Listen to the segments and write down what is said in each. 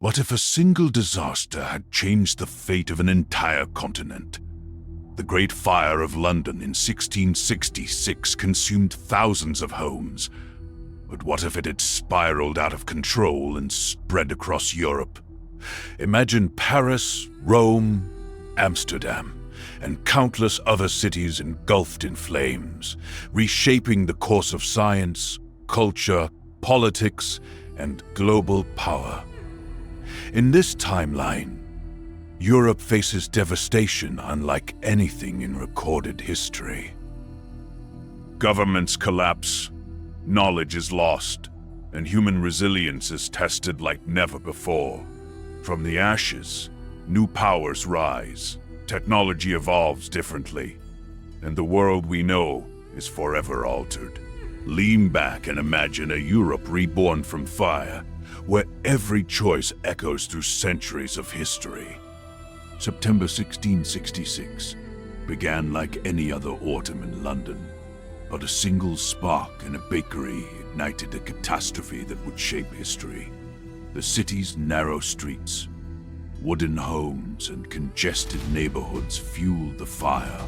What if a single disaster had changed the fate of an entire continent? The Great Fire of London in 1666 consumed thousands of homes. But what if it had spiraled out of control and spread across Europe? Imagine Paris, Rome, Amsterdam, and countless other cities engulfed in flames, reshaping the course of science, culture, politics, and global power. In this timeline, Europe faces devastation unlike anything in recorded history. Governments collapse, knowledge is lost, and human resilience is tested like never before. From the ashes, new powers rise, technology evolves differently, and the world we know is forever altered. Lean back and imagine a Europe reborn from fire, where every choice echoes through centuries of history. September 1666 began like any other autumn in London, but a single spark in a bakery ignited a catastrophe that would shape history. The city's narrow streets, wooden homes, and congested neighborhoods fueled the fire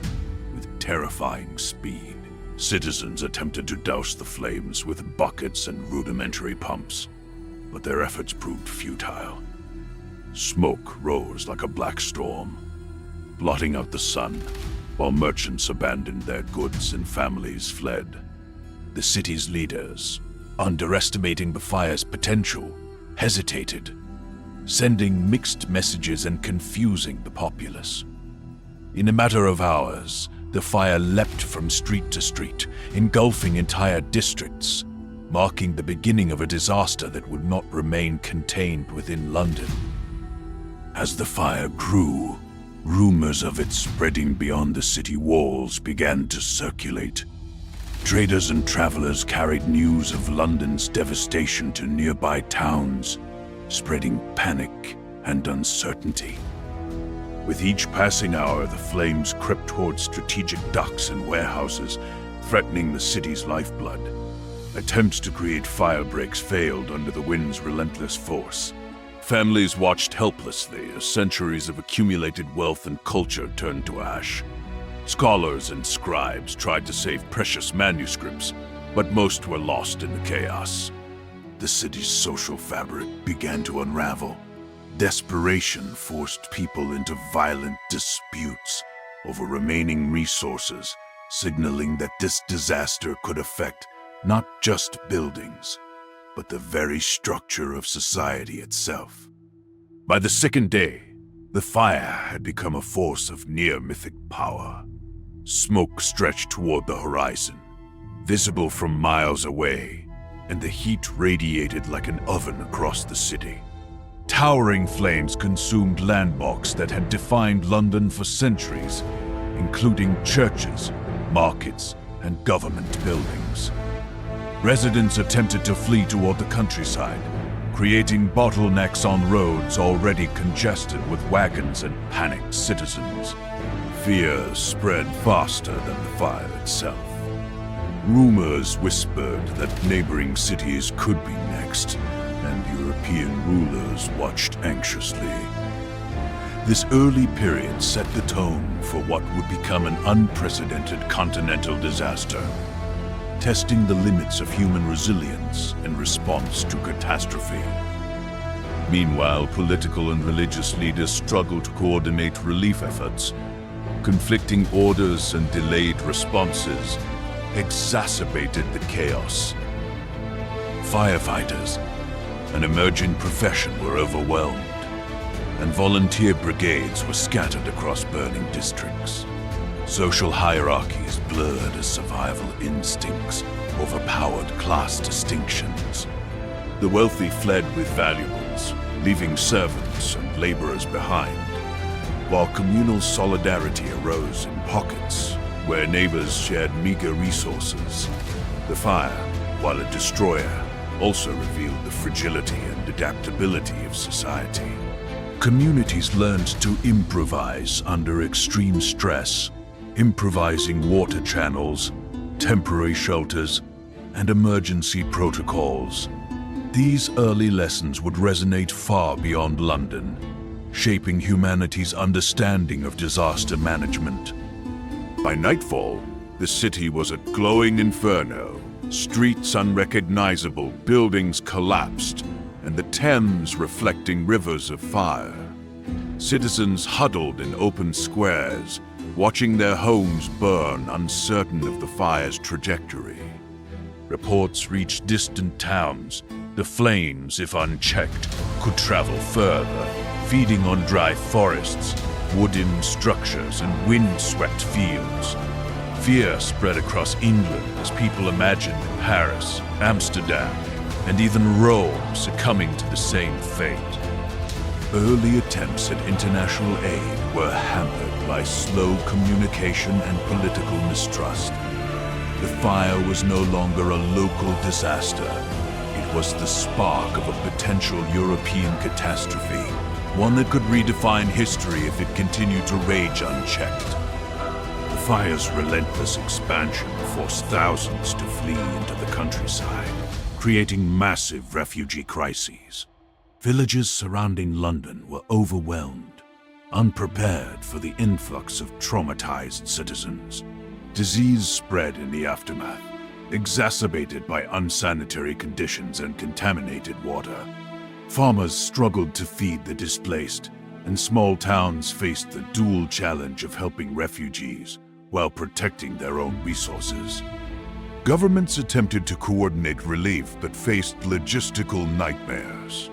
with terrifying speed. Citizens attempted to douse the flames with buckets and rudimentary pumps, but their efforts proved futile. Smoke rose like a black storm, blotting out the sun, while merchants abandoned their goods and families fled. The city's leaders, underestimating the fire's potential, hesitated, sending mixed messages and confusing the populace. In a matter of hours, the fire leapt from street to street, engulfing entire districts, marking the beginning of a disaster that would not remain contained within London. As the fire grew, rumors of it spreading beyond the city walls began to circulate. Traders and travelers carried news of London's devastation to nearby towns, spreading panic and uncertainty. With each passing hour, the flames crept towards strategic docks and warehouses, threatening the city's lifeblood. Attempts to create fire breaks failed under the wind's relentless force. Families watched helplessly as centuries of accumulated wealth and culture turned to ash. Scholars and scribes tried to save precious manuscripts, but most were lost in the chaos. The city's social fabric began to unravel. Desperation forced people into violent disputes over remaining resources, signaling that this disaster could affect not just buildings, but the very structure of society itself. By the second day, the fire had become a force of near-mythic power. Smoke stretched toward the horizon, visible from miles away, and the heat radiated like an oven across the city. Towering flames consumed landmarks that had defined London for centuries, including churches, markets, and government buildings. Residents attempted to flee toward the countryside, creating bottlenecks on roads already congested with wagons and panicked citizens. Fear spread faster than the fire itself. Rumors whispered that neighboring cities could be next, and European rulers watched anxiously. This early period set the tone for what would become an unprecedented continental disaster, testing the limits of human resilience in response to catastrophe. Meanwhile, political and religious leaders struggled to coordinate relief efforts. Conflicting orders and delayed responses exacerbated the chaos. Firefighters, an emerging profession, were overwhelmed, and volunteer brigades were scattered across burning districts. Social hierarchies blurred as survival instincts overpowered class distinctions. The wealthy fled with valuables, leaving servants and laborers behind, while communal solidarity arose in pockets where neighbors shared meager resources. The fire, while a destroyer, also revealed the fragility and adaptability of society. Communities learned to improvise under extreme stress, improvising water channels, temporary shelters, and emergency protocols. These early lessons would resonate far beyond London, shaping humanity's understanding of disaster management. By nightfall, the city was a glowing inferno. Streets unrecognizable, buildings collapsed, and the Thames reflecting rivers of fire. Citizens huddled in open squares, watching their homes burn, uncertain of the fire's trajectory. Reports reached distant towns. The flames, if unchecked, could travel further, feeding on dry forests, wooden structures, and wind-swept fields. Fear spread across England as people imagined Paris, Amsterdam, and even Rome succumbing to the same fate. Early attempts at international aid were hampered by slow communication and political mistrust. The fire was no longer a local disaster. It was the spark of a potential European catastrophe, one that could redefine history if it continued to rage unchecked. The fire's relentless expansion forced thousands to flee into the countryside, creating massive refugee crises. Villages surrounding London were overwhelmed, unprepared for the influx of traumatized citizens. Disease spread in the aftermath, exacerbated by unsanitary conditions and contaminated water. Farmers struggled to feed the displaced, and small towns faced the dual challenge of helping refugees while protecting their own resources. Governments attempted to coordinate relief but faced logistical nightmares.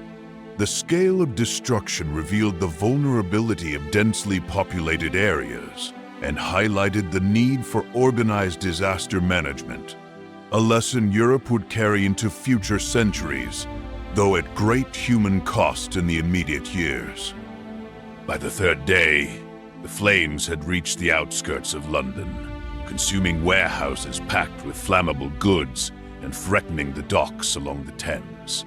The scale of destruction revealed the vulnerability of densely populated areas and highlighted the need for organized disaster management, a lesson Europe would carry into future centuries, though at great human cost in the immediate years. By the third day, the flames had reached the outskirts of London, consuming warehouses packed with flammable goods and threatening the docks along the Thames.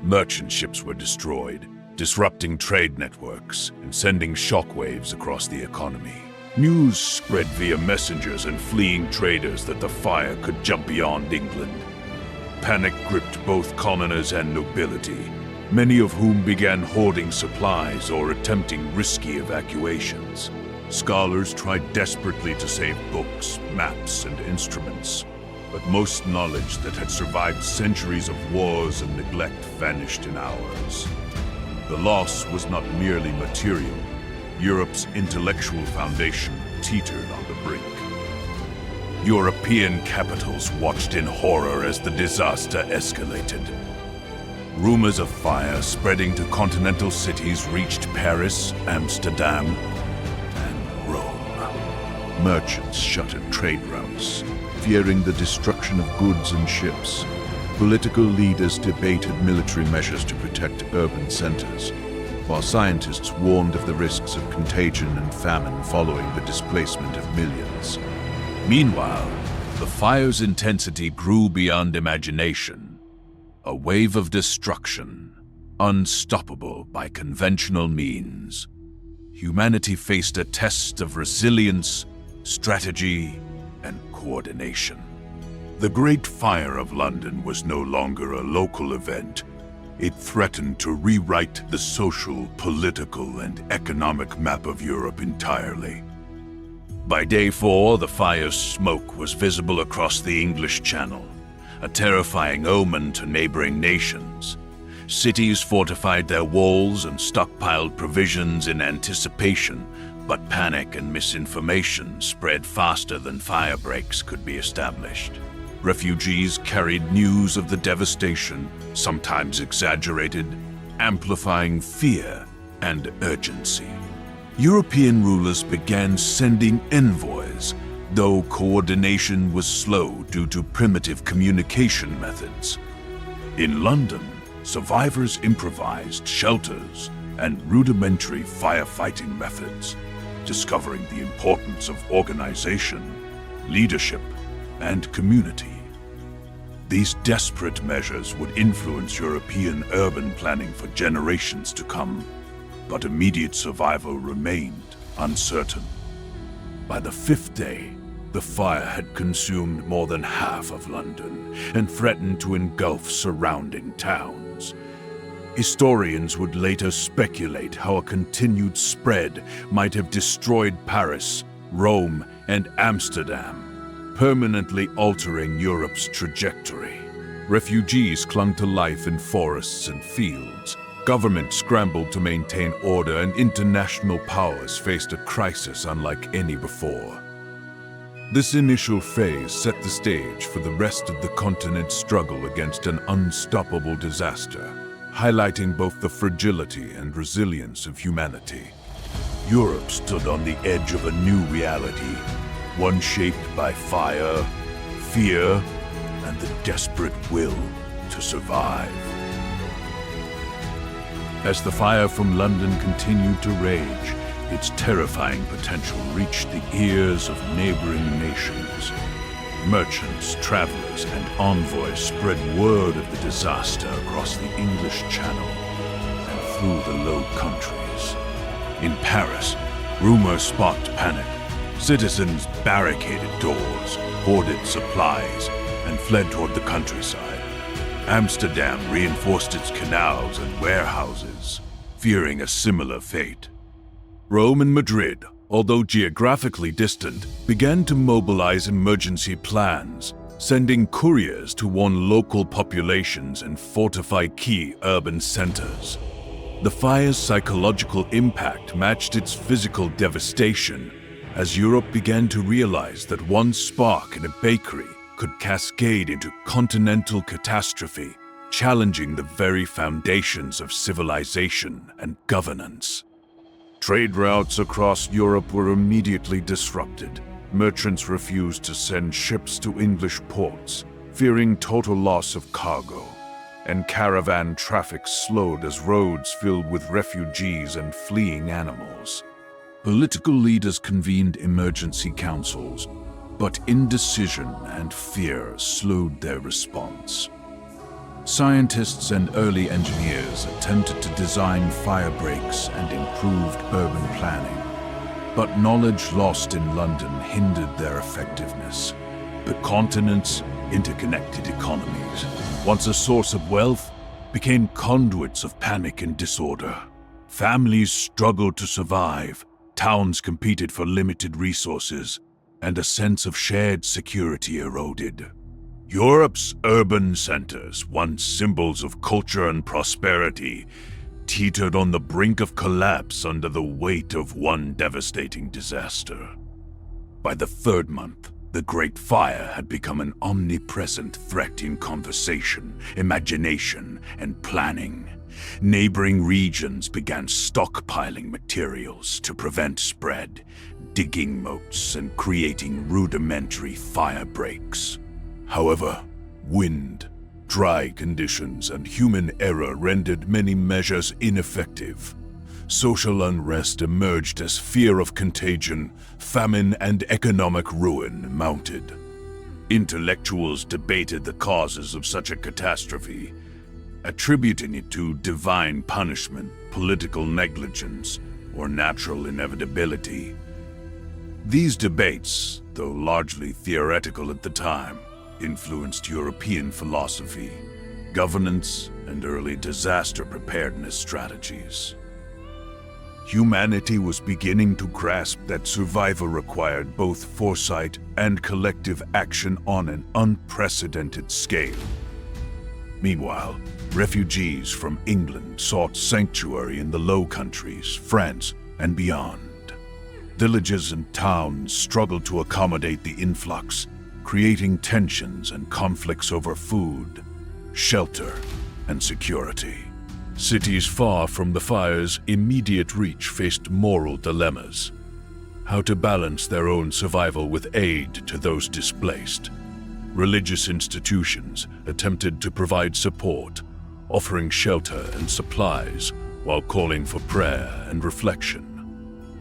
Merchant ships were destroyed, disrupting trade networks and sending shockwaves across the economy. News spread via messengers and fleeing traders that the fire could jump beyond England. Panic gripped both commoners and nobility, many of whom began hoarding supplies or attempting risky evacuations. Scholars tried desperately to save books, maps, and instruments, but most knowledge that had survived centuries of wars and neglect vanished in hours. The loss was not merely material. Europe's intellectual foundation teetered on the brink. European capitals watched in horror as the disaster escalated. Rumors of fire spreading to continental cities reached Paris, Amsterdam, and Rome. Merchants shuttered trade routes, fearing the destruction of goods and ships. Political leaders debated military measures to protect urban centers, while scientists warned of the risks of contagion and famine following the displacement of millions. Meanwhile, the fire's intensity grew beyond imagination. A wave of destruction, unstoppable by conventional means. Humanity faced a test of resilience, strategy, and coordination. The Great Fire of London was no longer a local event. It threatened to rewrite the social, political, and economic map of Europe entirely. By day 4, the fire's smoke was visible across the English Channel, a terrifying omen to neighboring nations. Cities fortified their walls and stockpiled provisions in anticipation, but panic and misinformation spread faster than fire breaks could be established. Refugees carried news of the devastation, sometimes exaggerated, amplifying fear and urgency. European rulers began sending envoys, though coordination was slow due to primitive communication methods. In London, survivors improvised shelters and rudimentary firefighting methods, discovering the importance of organization, leadership, and community. These desperate measures would influence European urban planning for generations to come, but immediate survival remained uncertain. By the 5th day, the fire had consumed more than half of London and threatened to engulf surrounding towns. Historians would later speculate how a continued spread might have destroyed Paris, Rome, and Amsterdam, permanently altering Europe's trajectory. Refugees clung to life in forests and fields. Governments scrambled to maintain order, and international powers faced a crisis unlike any before. This initial phase set the stage for the rest of the continent's struggle against an unstoppable disaster, highlighting both the fragility and resilience of humanity. Europe stood on the edge of a new reality, one shaped by fire, fear, and the desperate will to survive. As the fire from London continued to rage, its terrifying potential reached the ears of neighboring nations. Merchants, travelers, and envoys spread word of the disaster across the English Channel and through the Low Countries. In Paris, rumors sparked panic. Citizens barricaded doors, hoarded supplies, and fled toward the countryside. Amsterdam reinforced its canals and warehouses, fearing a similar fate. Rome and Madrid, although geographically distant, began to mobilize emergency plans, sending couriers to warn local populations and fortify key urban centers. The fire's psychological impact matched its physical devastation, as Europe began to realize that one spark in a bakery could cascade into continental catastrophe, challenging the very foundations of civilization and governance. Trade routes across Europe were immediately disrupted. Merchants refused to send ships to English ports, fearing total loss of cargo, and caravan traffic slowed as roads filled with refugees and fleeing animals. Political leaders convened emergency councils, but indecision and fear slowed their response. Scientists and early engineers attempted to design fire breaks and improved urban planning, but knowledge lost in London hindered their effectiveness. The continent's interconnected economies, once a source of wealth, became conduits of panic and disorder. Families struggled to survive, towns competed for limited resources, and a sense of shared security eroded. Europe's urban centers, once symbols of culture and prosperity, teetered on the brink of collapse under the weight of one devastating disaster. By the third month, the Great Fire had become an omnipresent threat in conversation, imagination, and planning. Neighboring regions began stockpiling materials to prevent spread, digging moats and creating rudimentary fire breaks. However, wind, dry conditions, and human error rendered many measures ineffective. Social unrest emerged as fear of contagion, famine, and economic ruin mounted. Intellectuals debated the causes of such a catastrophe, attributing it to divine punishment, political negligence, or natural inevitability. These debates, though largely theoretical at the time, influenced European philosophy, governance, and early disaster preparedness strategies. Humanity was beginning to grasp that survival required both foresight and collective action on an unprecedented scale. Meanwhile, refugees from England sought sanctuary in the Low Countries, France, and beyond. Villages and towns struggled to accommodate the influx, creating tensions and conflicts over food, shelter, and security. Cities far from the fire's immediate reach faced moral dilemmas: how to balance their own survival with aid to those displaced. Religious institutions attempted to provide support, offering shelter and supplies while calling for prayer and reflection.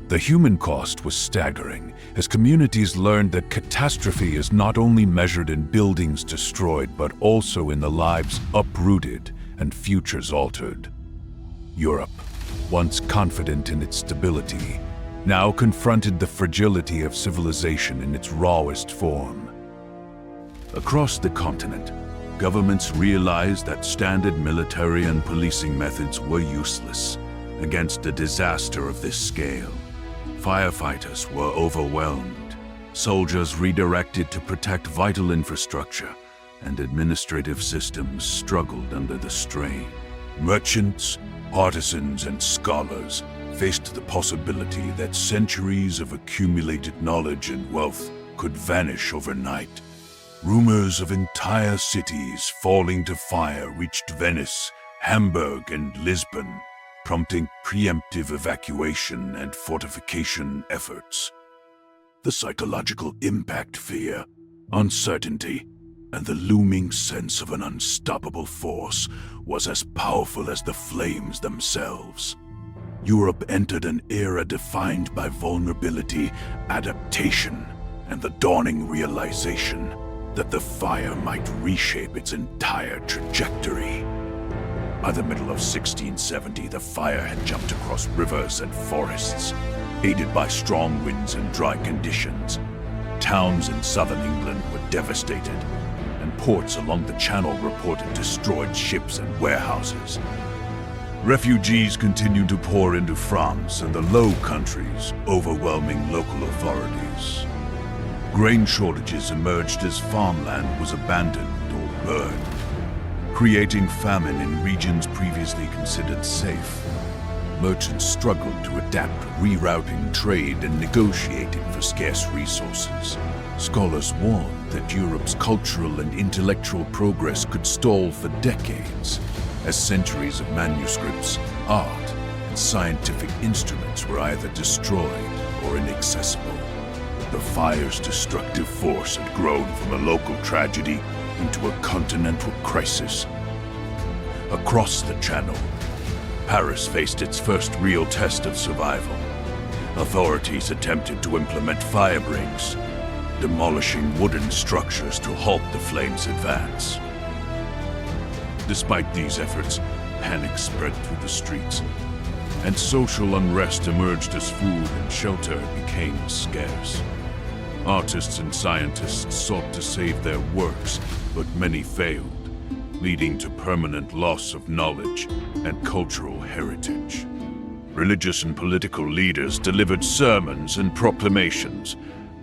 The human cost was staggering, as communities learned that catastrophe is not only measured in buildings destroyed, but also in the lives uprooted and futures altered. Europe, once confident in its stability, now confronted the fragility of civilization in its rawest form. Across the continent, governments realized that standard military and policing methods were useless against a disaster of this scale. Firefighters were overwhelmed, soldiers redirected to protect vital infrastructure, and administrative systems struggled under the strain. Merchants, artisans, and scholars faced the possibility that centuries of accumulated knowledge and wealth could vanish overnight. Rumors of entire cities falling to fire reached Venice, Hamburg, and Lisbon, prompting preemptive evacuation and fortification efforts. The psychological impact, fear, uncertainty, and the looming sense of an unstoppable force was as powerful as the flames themselves. Europe entered an era defined by vulnerability, adaptation, and the dawning realization that the fire might reshape its entire trajectory. By the middle of 1670, the fire had jumped across rivers and forests. Aided by strong winds and dry conditions, towns in southern England were devastated, and ports along the Channel reported destroyed ships and warehouses. Refugees continued to pour into France and the Low Countries, overwhelming local authorities. Grain shortages emerged as farmland was abandoned or burned, creating famine in regions previously considered safe. Merchants struggled to adapt, rerouting trade and negotiating for scarce resources. Scholars warned that Europe's cultural and intellectual progress could stall for decades, as centuries of manuscripts, art, and scientific instruments were either destroyed or inaccessible. The fire's destructive force had grown from a local tragedy into a continental crisis. Across the Channel, Paris faced its first real test of survival. Authorities attempted to implement fire breaks, demolishing wooden structures to halt the flames' advance. Despite these efforts, panic spread through the streets, and social unrest emerged as food and shelter became scarce. Artists and scientists sought to save their works, but many failed, leading to permanent loss of knowledge and cultural heritage. Religious and political leaders delivered sermons and proclamations,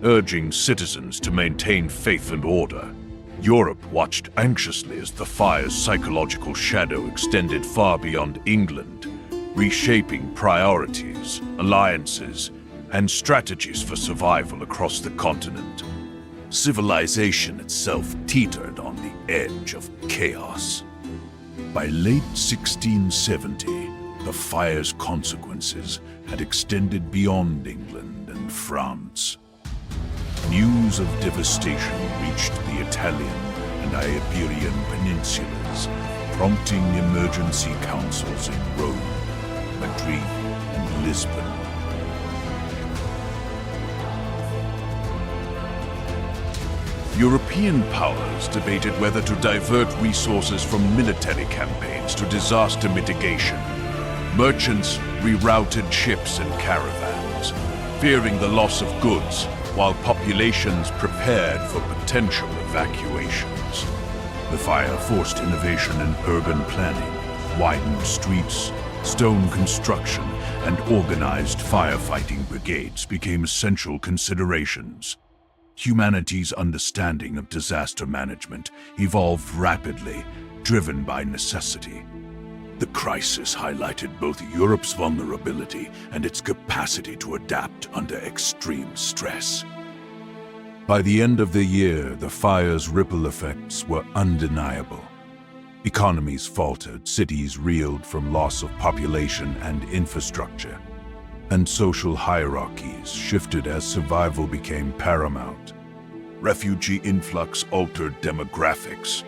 urging citizens to maintain faith and order. Europe watched anxiously as the fire's psychological shadow extended far beyond England, reshaping priorities, alliances, and strategies for survival across the continent. Civilization itself teetered on the edge of chaos. By late 1670, the fire's consequences had extended beyond England and France. News of devastation reached the Italian and Iberian peninsulas, prompting emergency councils in Rome, Madrid, and Lisbon. European powers debated whether to divert resources from military campaigns to disaster mitigation. Merchants rerouted ships and caravans, fearing the loss of goods, while populations prepared for potential evacuations. The fire forced innovation in urban planning, widened streets, stone construction, and organized firefighting brigades became essential considerations. Humanity's understanding of disaster management evolved rapidly, driven by necessity. The crisis highlighted both Europe's vulnerability and its capacity to adapt under extreme stress. By the end of the year, the fire's ripple effects were undeniable. Economies faltered, cities reeled from loss of population and infrastructure, and social hierarchies shifted as survival became paramount. Refugee influx altered demographics,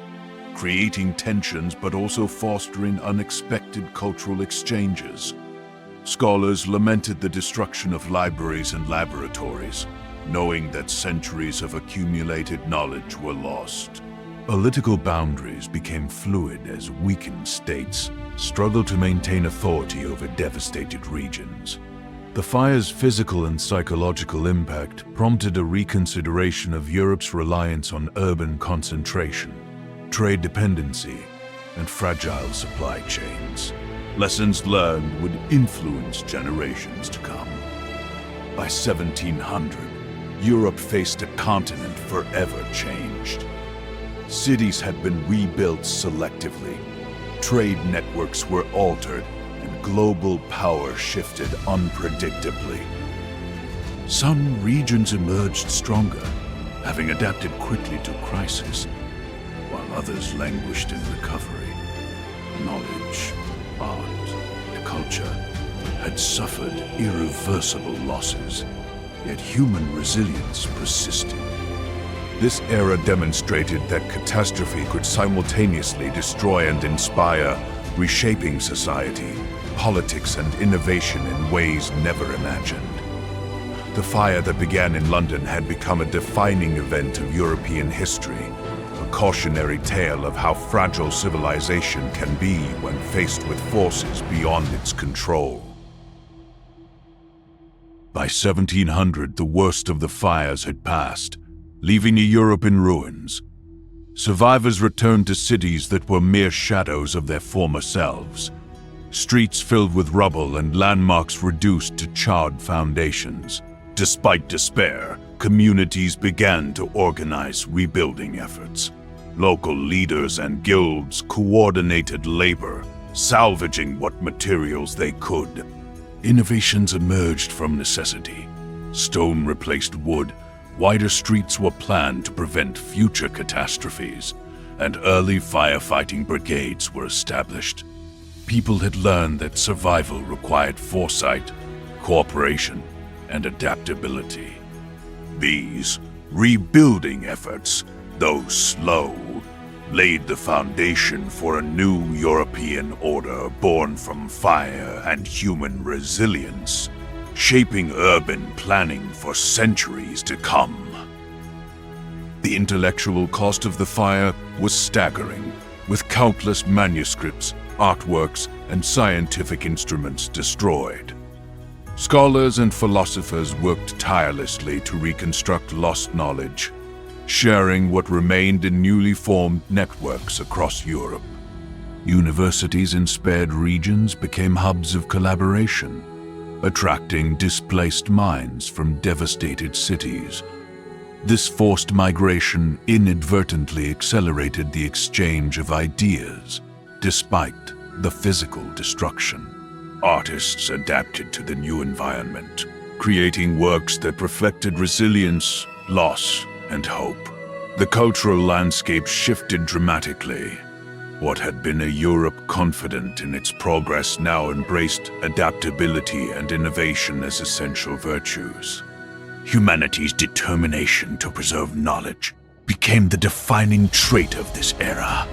creating tensions but also fostering unexpected cultural exchanges. Scholars lamented the destruction of libraries and laboratories, knowing that centuries of accumulated knowledge were lost. Political boundaries became fluid as weakened states struggled to maintain authority over devastated regions. The fire's physical and psychological impact prompted a reconsideration of Europe's reliance on urban concentration. trade dependency, and fragile supply chains. Lessons learned would influence generations to come. By 1700, Europe faced a continent forever changed. Cities had been rebuilt selectively, trade networks were altered, and global power shifted unpredictably. Some regions emerged stronger, having adapted quickly to crisis, while others languished in recovery. Knowledge, art, and culture had suffered irreversible losses, yet human resilience persisted. This era demonstrated that catastrophe could simultaneously destroy and inspire, reshaping society, politics, and innovation in ways never imagined. The fire that began in London had become a defining event of European history, a cautionary tale of how fragile civilization can be when faced with forces beyond its control. By 1700, the worst of the fires had passed, leaving Europe in ruins. Survivors returned to cities that were mere shadows of their former selves, streets filled with rubble and landmarks reduced to charred foundations. Despite despair, communities began to organize rebuilding efforts. Local leaders and guilds coordinated labor, salvaging what materials they could. Innovations emerged from necessity. Stone replaced wood, wider streets were planned to prevent future catastrophes, and early firefighting brigades were established. People had learned that survival required foresight, cooperation, and adaptability. These rebuilding efforts, though slow, laid the foundation for a new European order born from fire and human resilience, shaping urban planning for centuries to come. The intellectual cost of the fire was staggering, with countless manuscripts, artworks, and scientific instruments destroyed. Scholars and philosophers worked tirelessly to reconstruct lost knowledge, sharing what remained in newly formed networks across Europe. Universities in spared regions became hubs of collaboration, attracting displaced minds from devastated cities. This forced migration inadvertently accelerated the exchange of ideas, despite the physical destruction. Artists adapted to the new environment, creating works that reflected resilience, loss, and hope. The cultural landscape shifted dramatically. What had been a Europe confident in its progress now embraced adaptability and innovation as essential virtues. Humanity's determination to preserve knowledge became the defining trait of this era.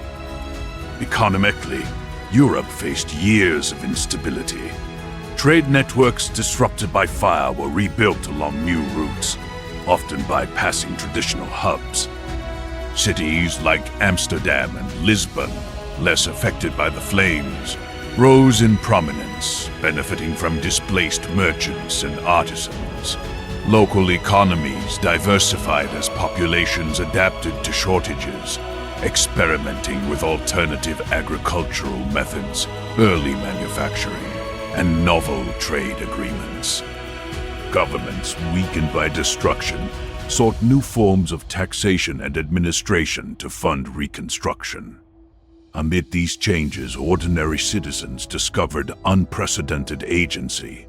Economically, Europe faced years of instability. Trade networks disrupted by fire were rebuilt along new routes, often bypassing traditional hubs. Cities like Amsterdam and Lisbon, less affected by the flames, rose in prominence, benefiting from displaced merchants and artisans. Local economies diversified as populations adapted to shortages, experimenting with alternative agricultural methods, early manufacturing, and novel trade agreements. Governments, weakened by destruction, sought new forms of taxation and administration to fund reconstruction. Amid these changes, ordinary citizens discovered unprecedented agency,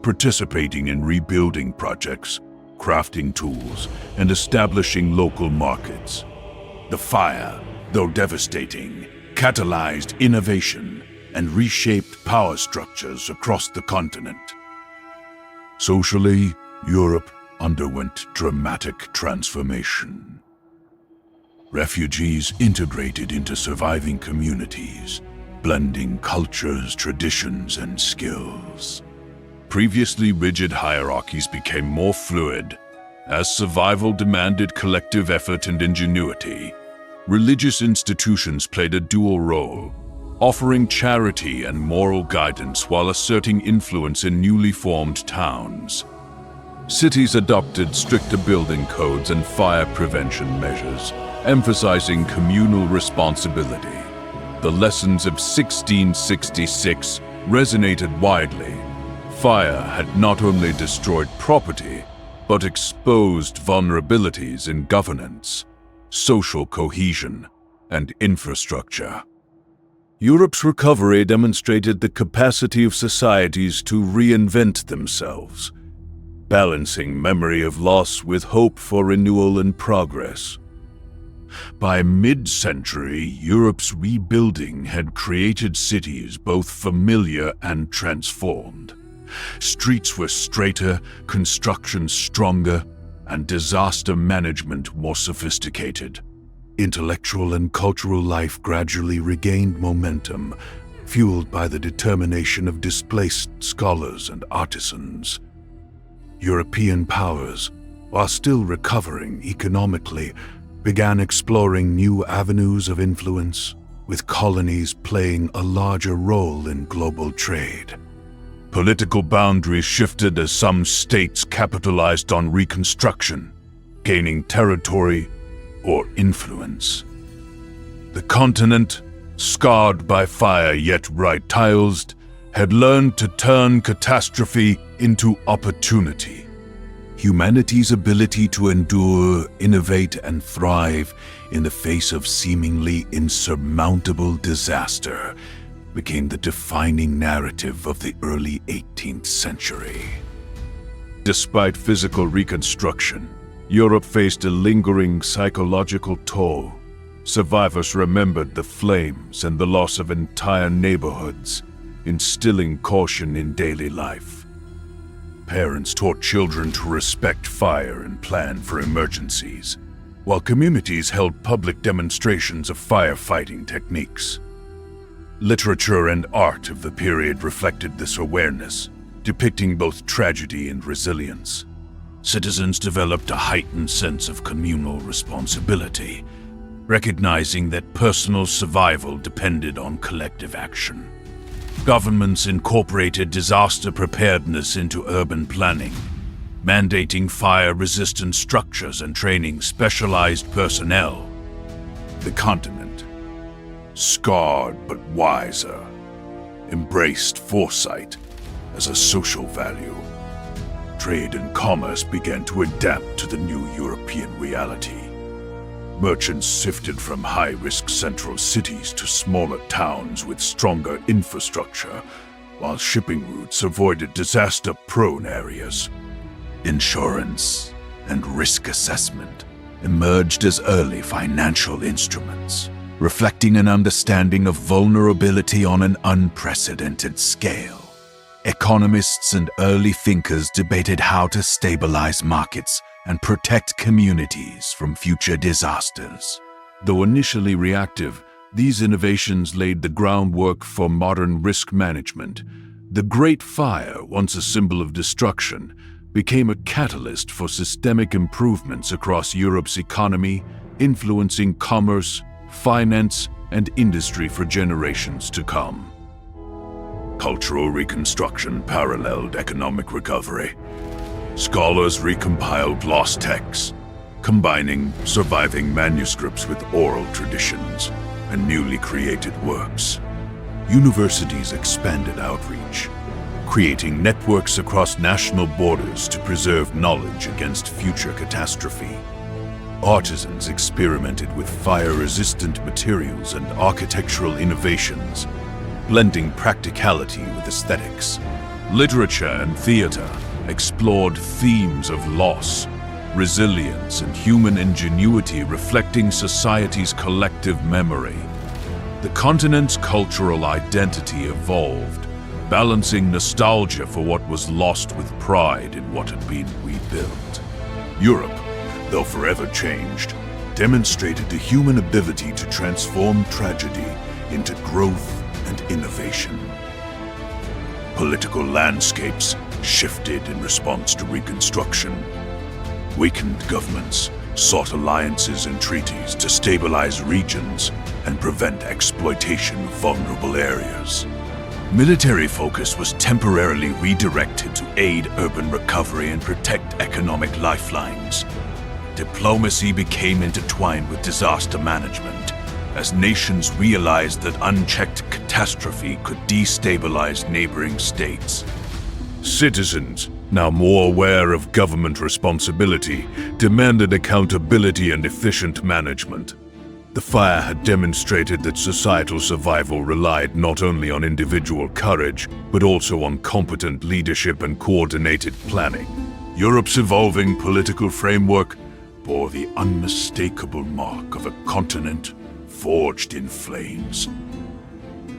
participating in rebuilding projects, crafting tools, and establishing local markets. The fire, though devastating, catalyzed innovation and reshaped power structures across the continent. Socially, Europe underwent dramatic transformation. Refugees integrated into surviving communities, blending cultures, traditions, and skills. Previously rigid hierarchies became more fluid. As survival demanded collective effort and ingenuity, religious institutions played a dual role, offering charity and moral guidance while asserting influence in newly formed towns. Cities adopted stricter building codes and fire prevention measures, emphasizing communal responsibility. The lessons of 1666 resonated widely. Fire had not only destroyed property, but exposed vulnerabilities in governance, social cohesion, and infrastructure. Europe's recovery demonstrated the capacity of societies to reinvent themselves, balancing memory of loss with hope for renewal and progress. By mid-century, Europe's rebuilding had created cities both familiar and transformed. Streets were straighter, construction stronger, and disaster management more sophisticated. Intellectual and cultural life gradually regained momentum, fueled by the determination of displaced scholars and artisans. European powers, while still recovering economically, began exploring new avenues of influence, with colonies playing a larger role in global trade. Political boundaries shifted as some states capitalized on reconstruction, gaining territory or influence. The continent, scarred by fire yet right-tiled, had learned to turn catastrophe into opportunity. Humanity's ability to endure, innovate, and thrive in the face of seemingly insurmountable disaster became the defining narrative of the early 18th century. Despite physical reconstruction, Europe faced a lingering psychological toll. Survivors remembered the flames and the loss of entire neighborhoods, instilling caution in daily life. Parents taught children to respect fire and plan for emergencies, while communities held public demonstrations of firefighting techniques. Literature and art of the period reflected this awareness, depicting both tragedy and resilience. Citizens developed a heightened sense of communal responsibility, recognizing that personal survival depended on collective action. Governments incorporated disaster preparedness into urban planning, mandating fire-resistant structures and training specialized personnel. The continent, scarred but wiser, embraced foresight as a social value. Trade and commerce began to adapt to the new European reality. Merchants shifted from high-risk central cities to smaller towns with stronger infrastructure, while shipping routes avoided disaster-prone areas. Insurance and risk assessment emerged as early financial instruments, reflecting an understanding of vulnerability on an unprecedented scale. Economists and early thinkers debated how to stabilize markets and protect communities from future disasters. Though initially reactive, these innovations laid the groundwork for modern risk management. The Great Fire, once a symbol of destruction, became a catalyst for systemic improvements across Europe's economy, influencing commerce, finance, and industry for generations to come. Cultural reconstruction paralleled economic recovery. Scholars recompiled lost texts, combining surviving manuscripts with oral traditions and newly created works. Universities expanded outreach, creating networks across national borders to preserve knowledge against future catastrophe. Artisans experimented with fire-resistant materials and architectural innovations, blending practicality with aesthetics. Literature and theater explored themes of loss, resilience, and human ingenuity, reflecting society's collective memory. The continent's cultural identity evolved, balancing nostalgia for what was lost with pride in what had been rebuilt. Europe, though forever changed, demonstrated the human ability to transform tragedy into growth and innovation. Political landscapes shifted in response to reconstruction. Weakened governments sought alliances and treaties to stabilize regions and prevent exploitation of vulnerable areas. Military focus was temporarily redirected to aid urban recovery and protect economic lifelines. Diplomacy became intertwined with disaster management, as nations realized that unchecked catastrophe could destabilize neighboring states. Citizens, now more aware of government responsibility, demanded accountability and efficient management. The fire had demonstrated that societal survival relied not only on individual courage, but also on competent leadership and coordinated planning. Europe's evolving political framework bore the unmistakable mark of a continent forged in flames.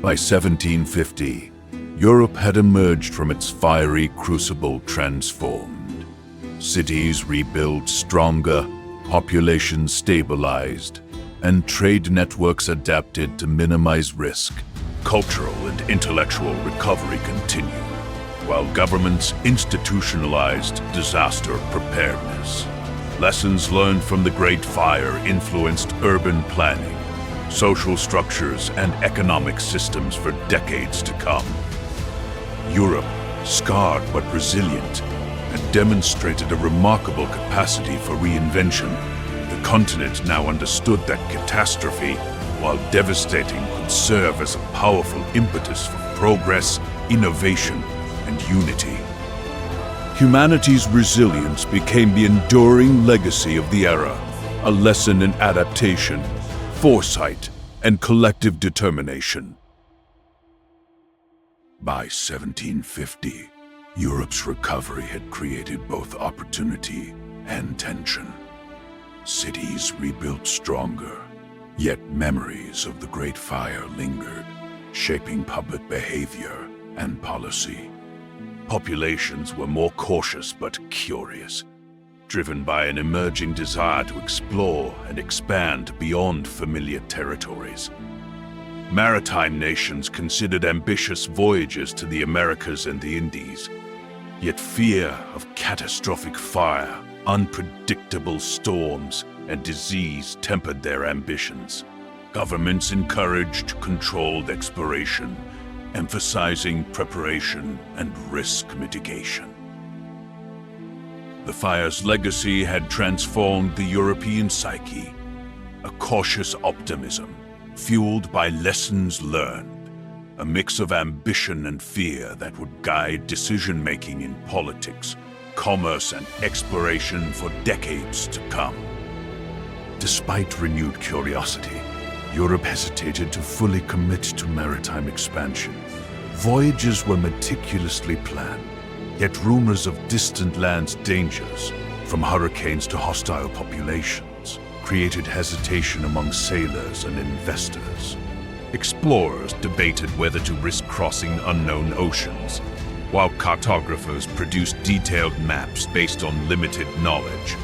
By 1750, Europe had emerged from its fiery crucible transformed. Cities rebuilt stronger, populations stabilized, and trade networks adapted to minimize risk. Cultural and intellectual recovery continued, while governments institutionalized disaster preparedness. Lessons learned from the Great Fire influenced urban planning, social structures, and economic systems for decades to come. Europe, scarred but resilient, had demonstrated a remarkable capacity for reinvention. The continent now understood that catastrophe, while devastating, could serve as a powerful impetus for progress, innovation, and unity. Humanity's resilience became the enduring legacy of the era, a lesson in adaptation, foresight, and collective determination. By 1750, Europe's recovery had created both opportunity and tension. Cities rebuilt stronger, yet memories of the Great Fire lingered, shaping public behavior and policy. Populations were more cautious but curious, driven by an emerging desire to explore and expand beyond familiar territories. Maritime nations considered ambitious voyages to the Americas and the Indies, yet fear of catastrophic fire, unpredictable storms, and disease tempered their ambitions. Governments encouraged controlled exploration, emphasizing preparation and risk mitigation. The fire's legacy had transformed the European psyche, a cautious optimism fueled by lessons learned, a mix of ambition and fear that would guide decision-making in politics, commerce, and exploration for decades to come. Despite renewed curiosity, Europe hesitated to fully commit to maritime expansion. Voyages were meticulously planned, yet rumors of distant lands' dangers, from hurricanes to hostile populations, created hesitation among sailors and investors. Explorers debated whether to risk crossing unknown oceans, while cartographers produced detailed maps based on limited knowledge.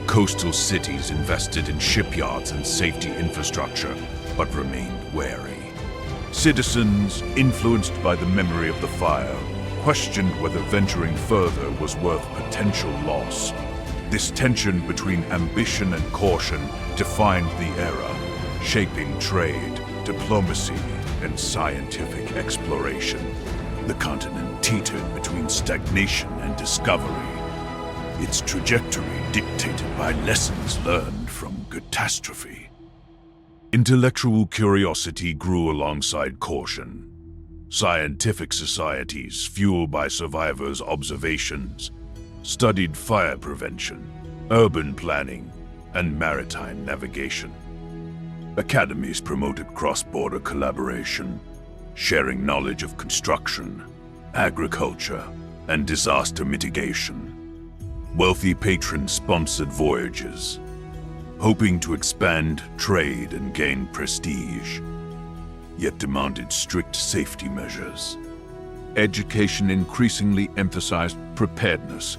Coastal cities invested in shipyards and safety infrastructure, but remained wary. Citizens, influenced by the memory of the fire, questioned whether venturing further was worth potential loss. This tension between ambition and caution defined the era, shaping trade, diplomacy, and scientific exploration. The continent teetered between stagnation and discovery, its trajectory dictated by lessons learned from catastrophe. Intellectual curiosity grew alongside caution. Scientific societies, fueled by survivors' observations, studied fire prevention, urban planning, and maritime navigation. Academies promoted cross-border collaboration, sharing knowledge of construction, agriculture, and disaster mitigation. Wealthy patrons sponsored voyages, hoping to expand trade and gain prestige, yet demanded strict safety measures. Education increasingly emphasized preparedness,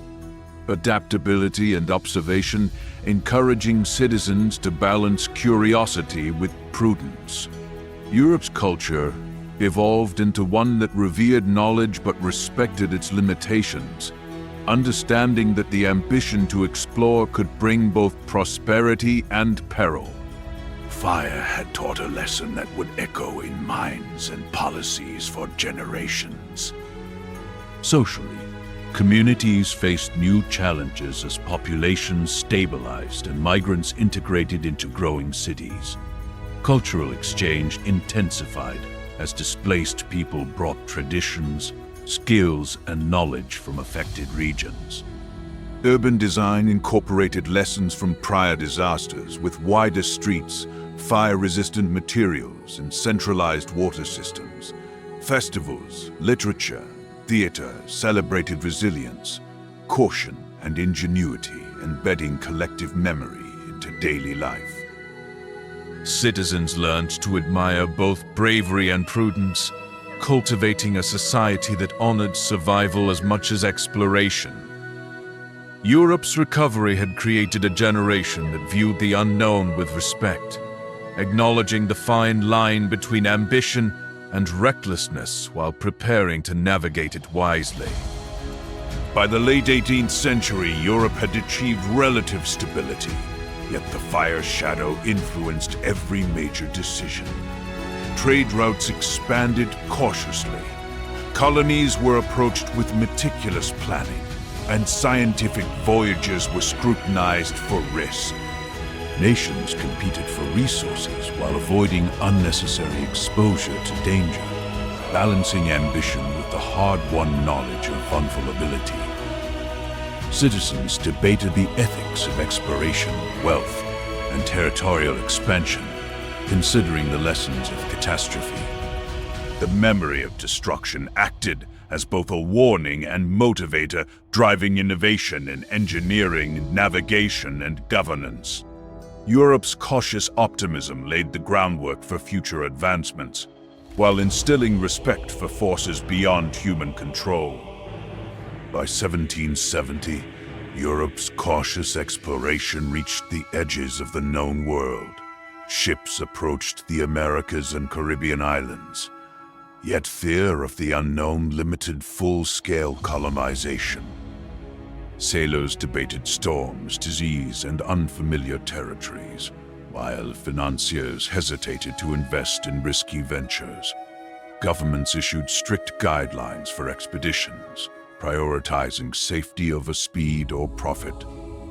adaptability, and observation, encouraging citizens to balance curiosity with prudence. Europe's culture evolved into one that revered knowledge but respected its limitations, understanding that the ambition to explore could bring both prosperity and peril. Fire had taught a lesson that would echo in minds and policies for generations. Socially, Communities faced new challenges as populations stabilized and migrants integrated into growing cities. Cultural exchange intensified as displaced people brought traditions, skills, and knowledge from affected regions. Urban design incorporated lessons from prior disasters with wider streets, fire-resistant materials, and centralized water systems. Festivals, literature, theater celebrated resilience, caution, and ingenuity, embedding collective memory into daily life. Citizens learned to admire both bravery and prudence, cultivating a society that honored survival as much as exploration. Europe's recovery had created a generation that viewed the unknown with respect, acknowledging the fine line between ambition and recklessness while preparing to navigate it wisely. By the late 18th century, Europe had achieved relative stability, yet the fire's shadow influenced every major decision. Trade routes expanded cautiously. Colonies were approached with meticulous planning, and scientific voyages were scrutinized for risk. Nations competed for resources while avoiding unnecessary exposure to danger, balancing ambition with the hard-won knowledge of vulnerability. Citizens debated the ethics of exploration, wealth, and territorial expansion, considering the lessons of catastrophe. The memory of destruction acted as both a warning and motivator, driving innovation in engineering, navigation, and governance. Europe's cautious optimism laid the groundwork for future advancements, while instilling respect for forces beyond human control. By 1770, Europe's cautious exploration reached the edges of the known world. Ships approached the Americas and Caribbean islands. Yet fear of the unknown limited full-scale colonization. Sailors debated storms, disease, and unfamiliar territories, while financiers hesitated to invest in risky ventures. Governments issued strict guidelines for expeditions, prioritizing safety over speed or profit.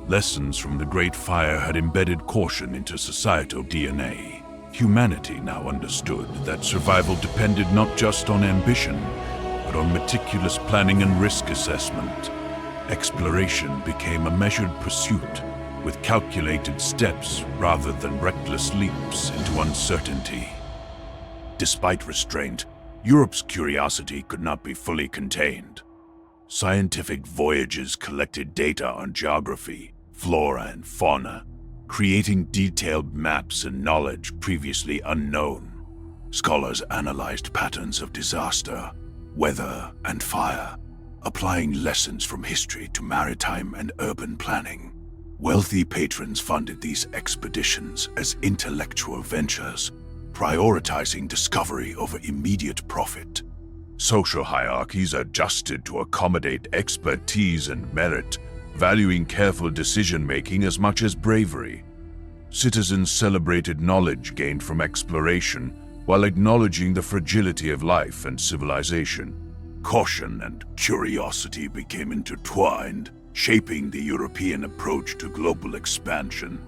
Lessons from the Great Fire had embedded caution into societal DNA. Humanity now understood that survival depended not just on ambition, but on meticulous planning and risk assessment. Exploration became a measured pursuit, with calculated steps rather than reckless leaps into uncertainty. Despite restraint, Europe's curiosity could not be fully contained. Scientific voyages collected data on geography, flora, and fauna, creating detailed maps and knowledge previously unknown. Scholars analyzed patterns of disaster, weather, and fire, applying lessons from history to maritime and urban planning. Wealthy patrons funded these expeditions as intellectual ventures, prioritizing discovery over immediate profit. Social hierarchies adjusted to accommodate expertise and merit, valuing careful decision-making as much as bravery. Citizens celebrated knowledge gained from exploration while acknowledging the fragility of life and civilization. Caution and curiosity became intertwined, shaping the European approach to global expansion.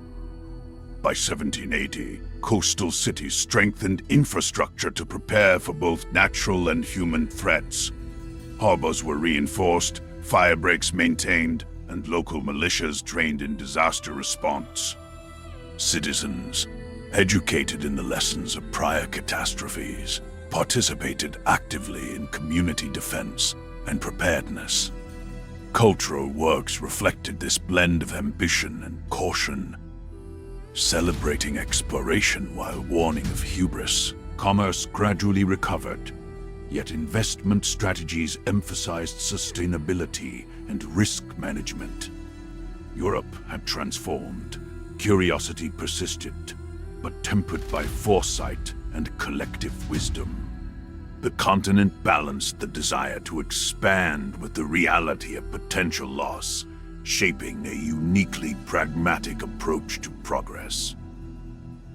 By 1780, coastal cities strengthened infrastructure to prepare for both natural and human threats. Harbors were reinforced, fire breaks maintained, and local militias trained in disaster response. Citizens, educated in the lessons of prior catastrophes, participated actively in community defense and preparedness. Cultural works reflected this blend of ambition and caution, celebrating exploration while warning of hubris. Commerce gradually recovered, yet investment strategies emphasized sustainability and risk management. Europe had transformed. Curiosity persisted, but tempered by foresight and collective wisdom. The continent balanced the desire to expand with the reality of potential loss, shaping a uniquely pragmatic approach to progress.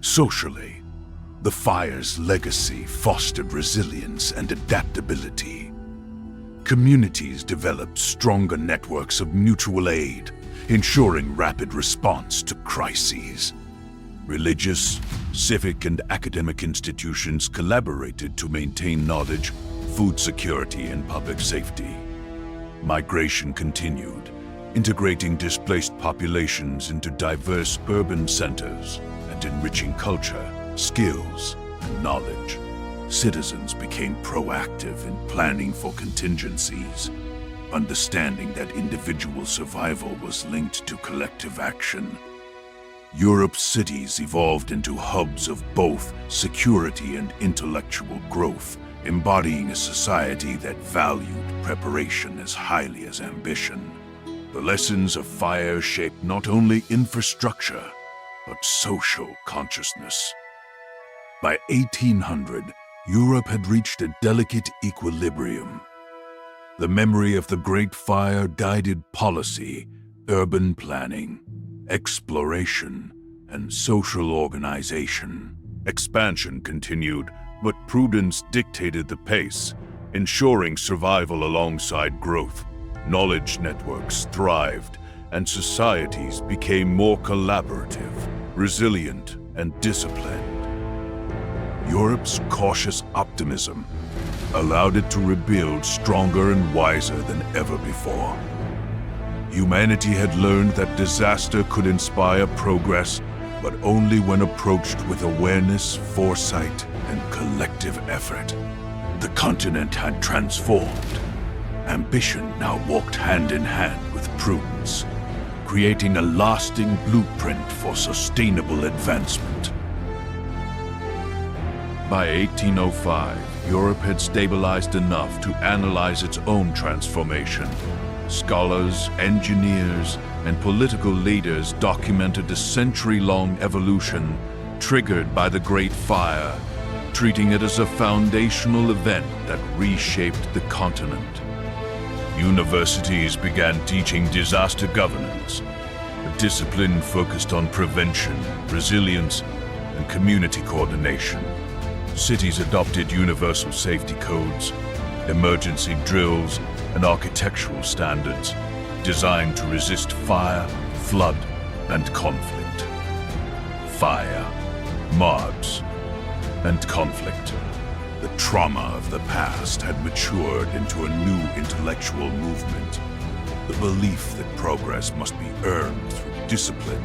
Socially, the fire's legacy fostered resilience and adaptability. Communities developed stronger networks of mutual aid, ensuring rapid response to crises. Religious, civic, and academic institutions collaborated to maintain knowledge, food security, and public safety. Migration continued, integrating displaced populations into diverse urban centers and enriching culture, skills, and knowledge. Citizens became proactive in planning for contingencies, understanding that individual survival was linked to collective action. Europe's cities evolved into hubs of both security and intellectual growth, embodying a society that valued preparation as highly as ambition. The lessons of fire shaped not only infrastructure, but social consciousness. By 1800, Europe had reached a delicate equilibrium. The memory of the Great Fire guided policy, urban planning, exploration, and social organization. Expansion continued, but prudence dictated the pace, ensuring survival alongside growth. Knowledge networks thrived, and societies became more collaborative, resilient, and disciplined. Europe's cautious optimism allowed it to rebuild stronger and wiser than ever before. Humanity had learned that disaster could inspire progress, but only when approached with awareness, foresight, and collective effort. The continent had transformed. Ambition now walked hand in hand with prudence, creating a lasting blueprint for sustainable advancement. By 1805, Europe had stabilized enough to analyze its own transformation. Scholars, engineers, and political leaders documented a century-long evolution triggered by the Great Fire, treating it as a foundational event that reshaped the continent. Universities began teaching disaster governance, a discipline focused on prevention, resilience, and community coordination. Cities adopted universal safety codes, emergency drills, and architectural standards designed to resist fire, flood, and conflict. Fire, mobs, and conflict. The trauma of the past had matured into a new intellectual movement, the belief that progress must be earned through discipline,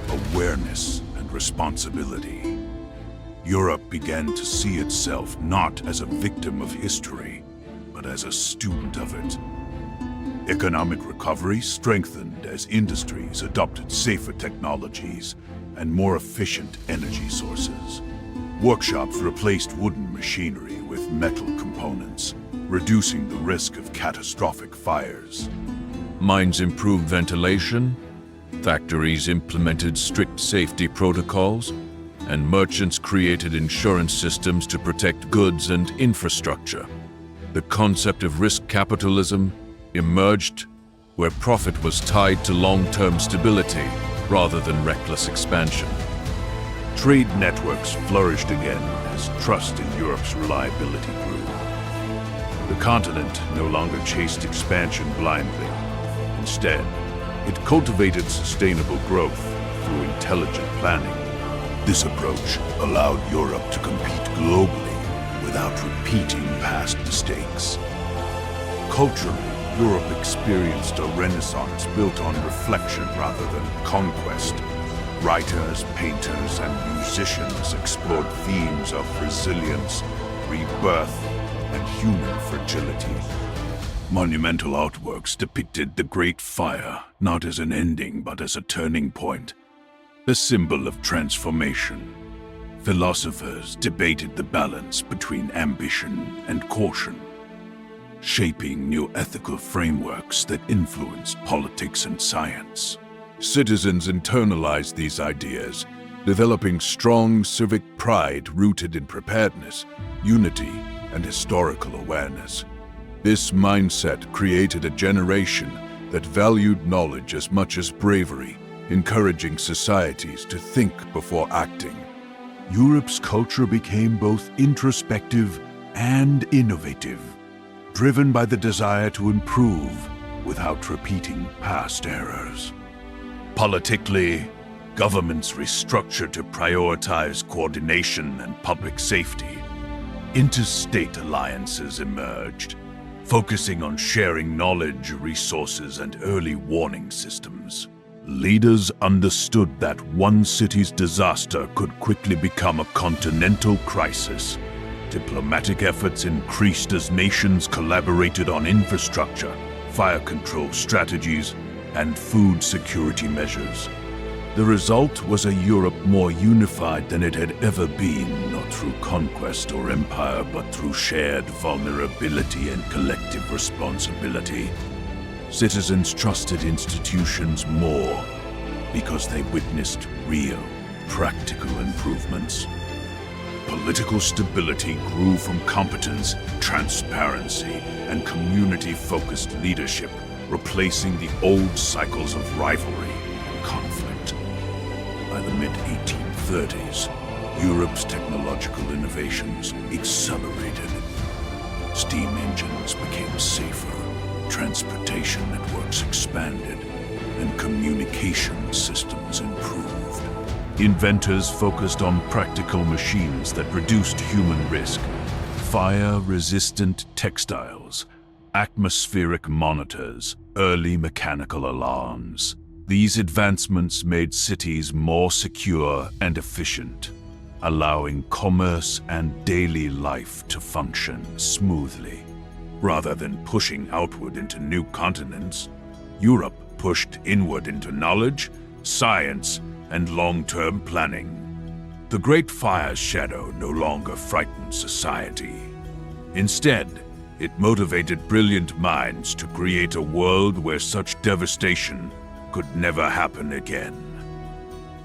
awareness, and responsibility. Europe began to see itself not as a victim of history, but as a student of it. Economic recovery strengthened as industries adopted safer technologies and more efficient energy sources. Workshops replaced wooden machinery with metal components, reducing the risk of catastrophic fires. Mines improved ventilation, factories implemented strict safety protocols, and merchants created insurance systems to protect goods and infrastructure. The concept of risk capitalism emerged where profit was tied to long-term stability rather than reckless expansion. Trade networks flourished again as trust in Europe's reliability grew. The continent no longer chased expansion blindly. Instead, it cultivated sustainable growth through intelligent planning. This approach allowed Europe to compete globally without repeating past mistakes. Culturally, Europe experienced a renaissance built on reflection rather than conquest. Writers, painters, and musicians explored themes of resilience, rebirth, and human fragility. Monumental artworks depicted the Great Fire not as an ending but as a turning point, a symbol of transformation. Philosophers debated the balance between ambition and caution, shaping new ethical frameworks that influenced politics and science. Citizens internalized these ideas, developing strong civic pride rooted in preparedness, unity, and historical awareness. This mindset created a generation that valued knowledge as much as bravery, encouraging societies to think before acting. Europe's culture became both introspective and innovative, driven by the desire to improve without repeating past errors. Politically, governments restructured to prioritize coordination and public safety. Interstate alliances emerged, focusing on sharing knowledge, resources, and early warning systems. Leaders understood that one city's disaster could quickly become a continental crisis. Diplomatic efforts increased as nations collaborated on infrastructure, fire control strategies, and food security measures. The result was a Europe more unified than it had ever been, not through conquest or empire, but through shared vulnerability and collective responsibility. Citizens trusted institutions more because they witnessed real, practical improvements. Political stability grew from competence, transparency, and community-focused leadership, replacing the old cycles of rivalry and conflict. By the mid-1830s, Europe's technological innovations accelerated. Steam engines became safer, transportation networks expanded, and communication systems improved. Inventors focused on practical machines that reduced human risk: fire-resistant textiles, atmospheric monitors, early mechanical alarms. These advancements made cities more secure and efficient, allowing commerce and daily life to function smoothly. Rather than pushing outward into new continents, Europe pushed inward into knowledge, science, and long-term planning. The Great Fire's shadow no longer frightened society. Instead, it motivated brilliant minds to create a world where such devastation could never happen again.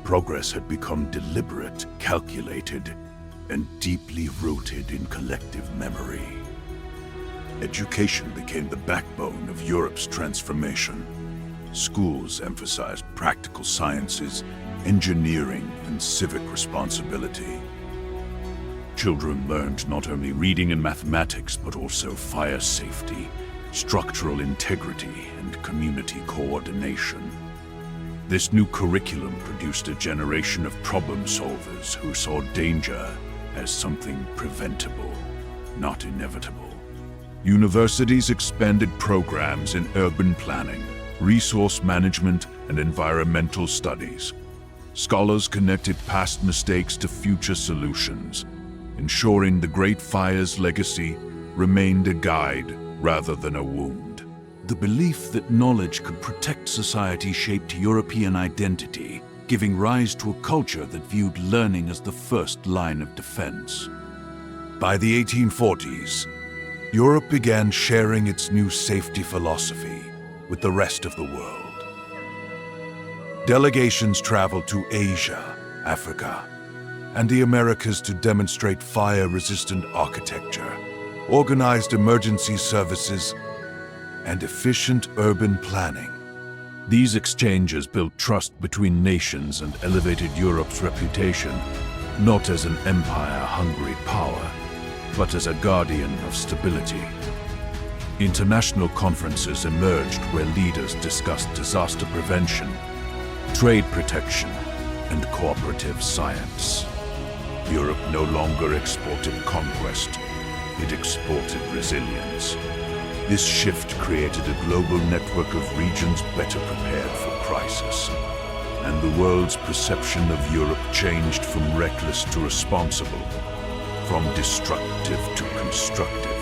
Progress had become deliberate, calculated, and deeply rooted in collective memory. Education became the backbone of Europe's transformation. Schools emphasized practical sciences, engineering, and civic responsibility. Children learned not only reading and mathematics, but also fire safety, structural integrity, and community coordination. This new curriculum produced a generation of problem solvers who saw danger as something preventable, not inevitable. Universities expanded programs in urban planning, resource management, and environmental studies. Scholars connected past mistakes to future solutions, ensuring the Great Fire's legacy remained a guide rather than a wound. The belief that knowledge could protect society shaped European identity, giving rise to a culture that viewed learning as the first line of defense. By the 1840s, Europe began sharing its new safety philosophy with the rest of the world. Delegations traveled to Asia, Africa, and the Americas to demonstrate fire-resistant architecture, organized emergency services, and efficient urban planning. These exchanges built trust between nations and elevated Europe's reputation, not as an empire-hungry power, but as a guardian of stability. International conferences emerged where leaders discussed disaster prevention, trade protection, and cooperative science. Europe no longer exported conquest, it exported resilience. This shift created a global network of regions better prepared for crisis, and the world's perception of Europe changed from reckless to responsible, from destructive to constructive.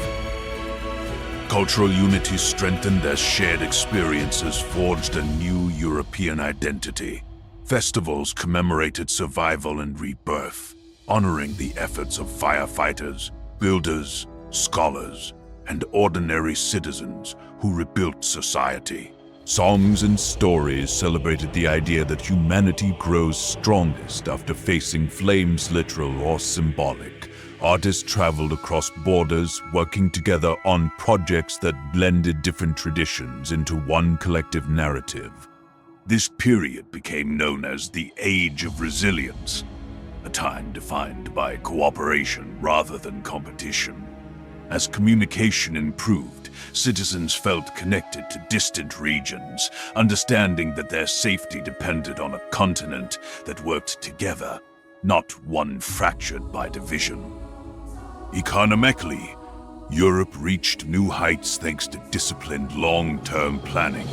Cultural unity strengthened as shared experiences forged a new European identity. Festivals commemorated survival and rebirth, honoring the efforts of firefighters, builders, scholars, and ordinary citizens who rebuilt society. Songs and stories celebrated the idea that humanity grows strongest after facing flames, literal or symbolic. Artists traveled across borders, working together on projects that blended different traditions into one collective narrative. This period became known as the Age of Resilience, a time defined by cooperation rather than competition. As communication improved, citizens felt connected to distant regions, understanding that their safety depended on a continent that worked together, not one fractured by division. Economically, Europe reached new heights thanks to disciplined long-term planning.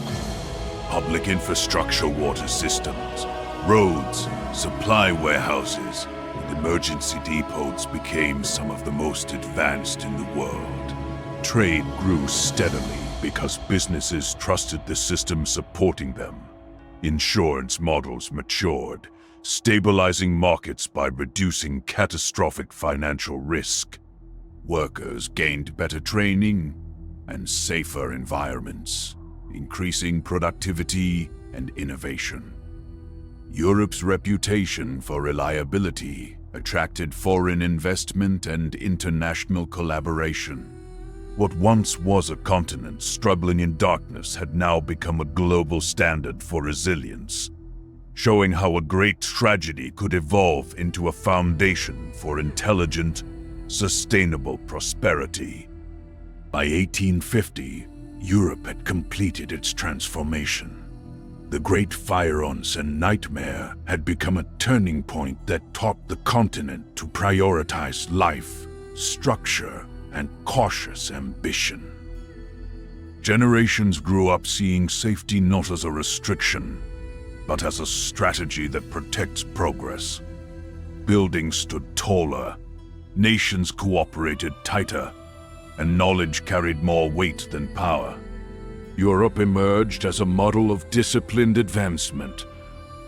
Public infrastructure, water systems, roads, supply warehouses, and emergency depots became some of the most advanced in the world. Trade grew steadily because businesses trusted the system supporting them. Insurance models matured, stabilizing markets by reducing catastrophic financial risk. Workers gained better training and safer environments, increasing productivity and innovation. Europe's reputation for reliability attracted foreign investment and international collaboration. What once was a continent struggling in darkness had now become a global standard for resilience, showing how a great tragedy could evolve into a foundation for intelligent, sustainable prosperity. By 1850, Europe had completed its transformation. The Great Fire on Sen Nightmare had become a turning point that taught the continent to prioritize life, structure, and cautious ambition. Generations grew up seeing safety not as a restriction, but as a strategy that protects progress. Buildings stood taller, nations cooperated tighter, and knowledge carried more weight than power. Europe emerged as a model of disciplined advancement,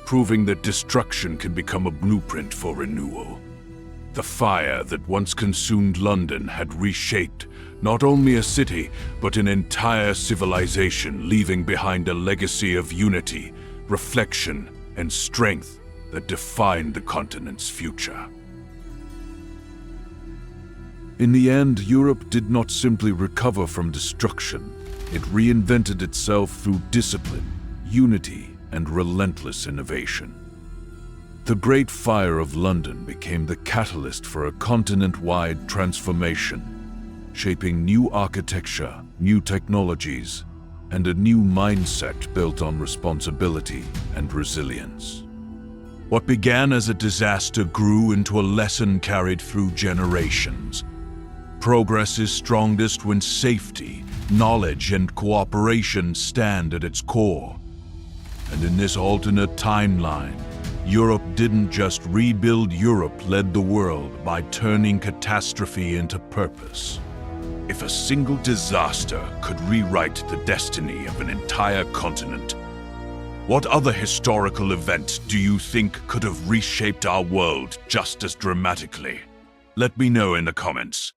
proving that destruction can become a blueprint for renewal. The fire that once consumed London had reshaped not only a city, but an entire civilization, leaving behind a legacy of unity, reflection, and strength that defined the continent's future. In the end, Europe did not simply recover from destruction. It reinvented itself through discipline, unity, and relentless innovation. The Great Fire of London became the catalyst for a continent-wide transformation, shaping new architecture, new technologies, and a new mindset built on responsibility and resilience. What began as a disaster grew into a lesson carried through generations. Progress is strongest when safety, knowledge, and cooperation stand at its core. And in this alternate timeline, Europe didn't just rebuild, Europe led the world by turning catastrophe into purpose. If a single disaster could rewrite the destiny of an entire continent, what other historical event do you think could have reshaped our world just as dramatically? Let me know in the comments.